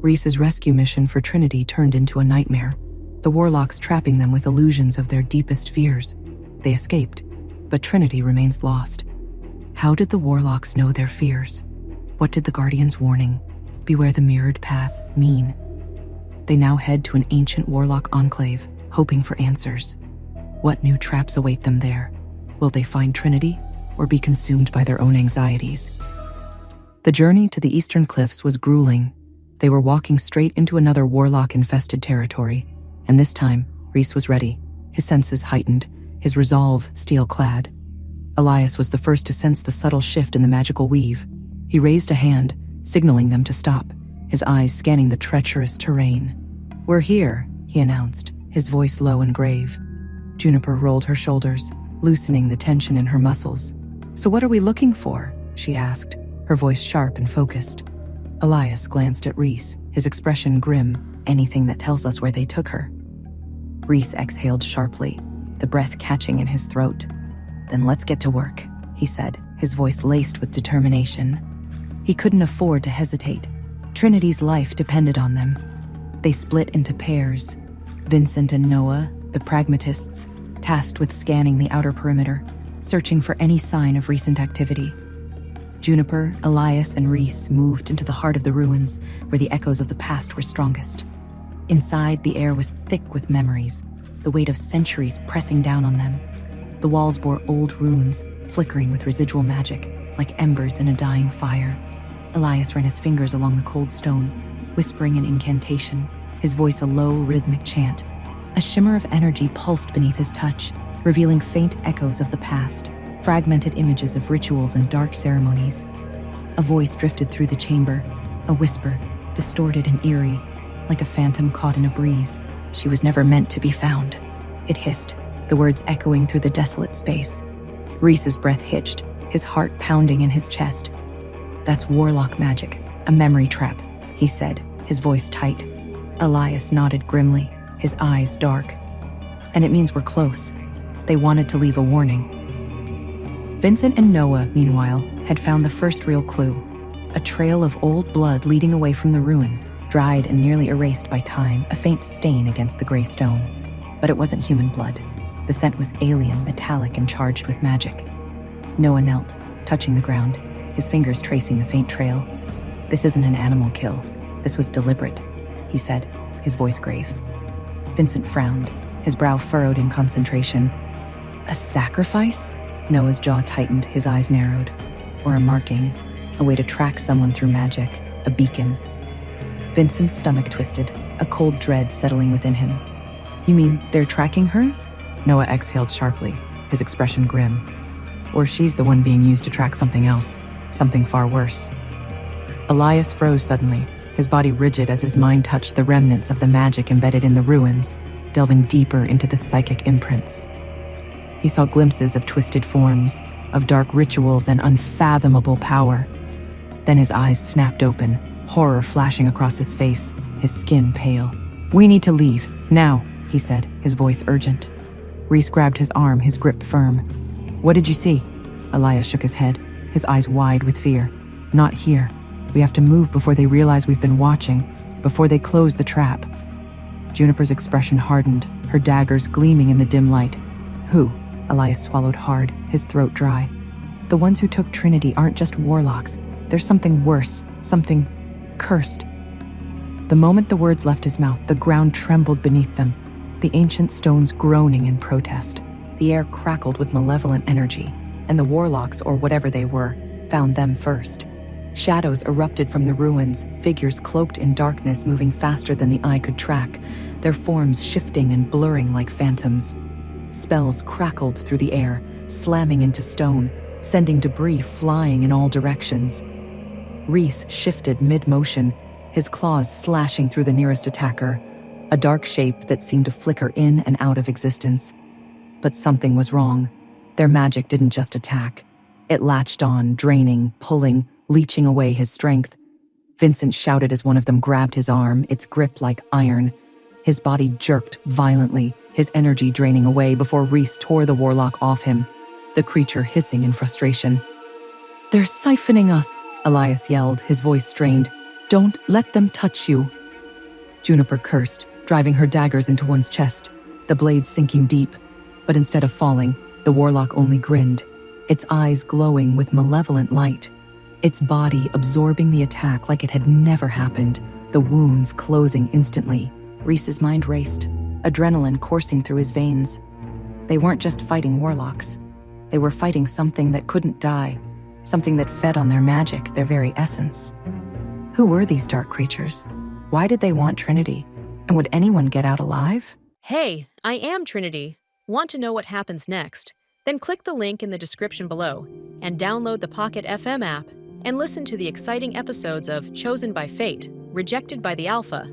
Reece's rescue mission for Trinity turned into a nightmare, the warlocks trapping them with illusions of their deepest fears. They escaped, but Trinity remains lost. How did the warlocks know their fears? What did the Guardian's warning, "Beware the mirrored path," mean? They now head to an ancient warlock enclave, hoping for answers. What new traps await them there? Will they find Trinity, or be consumed by their own anxieties? The journey to the eastern cliffs was grueling. They were walking straight into another warlock-infested territory, and this time, Reece was ready, his senses heightened, his resolve steel-clad. Elias was the first to sense the subtle shift in the magical weave. He raised a hand, signaling them to stop, his eyes scanning the treacherous terrain. "We're here," he announced, his voice low and grave. Juniper rolled her shoulders, loosening the tension in her muscles. "So what are we looking for?" she asked, her voice sharp and focused. Elias glanced at Reece, his expression grim. "Anything that tells us where they took her." Reece exhaled sharply, the breath catching in his throat. "Then let's get to work," he said, his voice laced with determination. He couldn't afford to hesitate. Trinity's life depended on them. They split into pairs. Vincent and Noah, the pragmatists, tasked with scanning the outer perimeter, searching for any sign of recent activity. Juniper, Elias, and Reece moved into the heart of the ruins, where the echoes of the past were strongest. Inside, the air was thick with memories, the weight of centuries pressing down on them. The walls bore old runes, flickering with residual magic, like embers in a dying fire. Elias ran his fingers along the cold stone, whispering an incantation, his voice a low, rhythmic chant. A shimmer of energy pulsed beneath his touch, revealing faint echoes of the past, fragmented images of rituals and dark ceremonies. A voice drifted through the chamber, a whisper, distorted and eerie, like a phantom caught in a breeze. "She was never meant to be found," it hissed, the words echoing through the desolate space. Reece's breath hitched, his heart pounding in his chest. "That's warlock magic, a memory trap," he said, his voice tight. Elias nodded grimly, his eyes dark. "And it means we're close." They wanted to leave a warning. Vincent and Noah, meanwhile, had found the first real clue. A trail of old blood leading away from the ruins, dried and nearly erased by time, a faint stain against the gray stone. But it wasn't human blood. The scent was alien, metallic, and charged with magic. Noah knelt, touching the ground, his fingers tracing the faint trail. "This isn't an animal kill. This was deliberate," he said, his voice grave. Vincent frowned, his brow furrowed in concentration. "A sacrifice?" Noah's jaw tightened, his eyes narrowed. "Or a marking, a way to track someone through magic, a beacon." Vincent's stomach twisted, a cold dread settling within him. "You mean they're tracking her?" Noah exhaled sharply, his expression grim. "Or she's the one being used to track something else, something far worse." Elias froze suddenly, his body rigid as his mind touched the remnants of the magic embedded in the ruins, delving deeper into the psychic imprints. He saw glimpses of twisted forms, of dark rituals and unfathomable power. Then his eyes snapped open, horror flashing across his face, his skin pale. "We need to leave, now," he said, his voice urgent. Reece grabbed his arm, his grip firm. "What did you see?" Elias shook his head, his eyes wide with fear. "Not here. We have to move before they realize we've been watching, before they close the trap." Juniper's expression hardened, her daggers gleaming in the dim light. "Who?" Elias swallowed hard, his throat dry. "The ones who took Trinity aren't just warlocks. There's something worse, something cursed." The moment the words left his mouth, the ground trembled beneath them, the ancient stones groaning in protest. The air crackled with malevolent energy, and the warlocks, or whatever they were, found them first. Shadows erupted from the ruins, figures cloaked in darkness moving faster than the eye could track, their forms shifting and blurring like phantoms. Spells crackled through the air, slamming into stone, sending debris flying in all directions. Reece shifted mid-motion, his claws slashing through the nearest attacker, a dark shape that seemed to flicker in and out of existence. But something was wrong. Their magic didn't just attack. It latched on, draining, pulling, leeching away his strength. Vincent shouted as one of them grabbed his arm, its grip like iron. His body jerked violently, his energy draining away before Reece tore the warlock off him, the creature hissing in frustration. "They're siphoning us," Elias yelled, his voice strained. Don't let them touch you. Juniper cursed, driving her daggers into one's chest, the blades sinking deep. But instead of falling, the warlock only grinned, its eyes glowing with malevolent light, its body absorbing the attack like it had never happened, the wounds closing instantly. Reece's mind raced, adrenaline coursing through his veins. They weren't just fighting warlocks. They were fighting something that couldn't die, something that fed on their magic, their very essence. Who were these dark creatures? Why did they want Trinity? And would anyone get out alive? Hey, I am Trinity. Want to know what happens next? Then click the link in the description below and download the Pocket FM app and listen to the exciting episodes of Chosen by Fate, Rejected by the Alpha.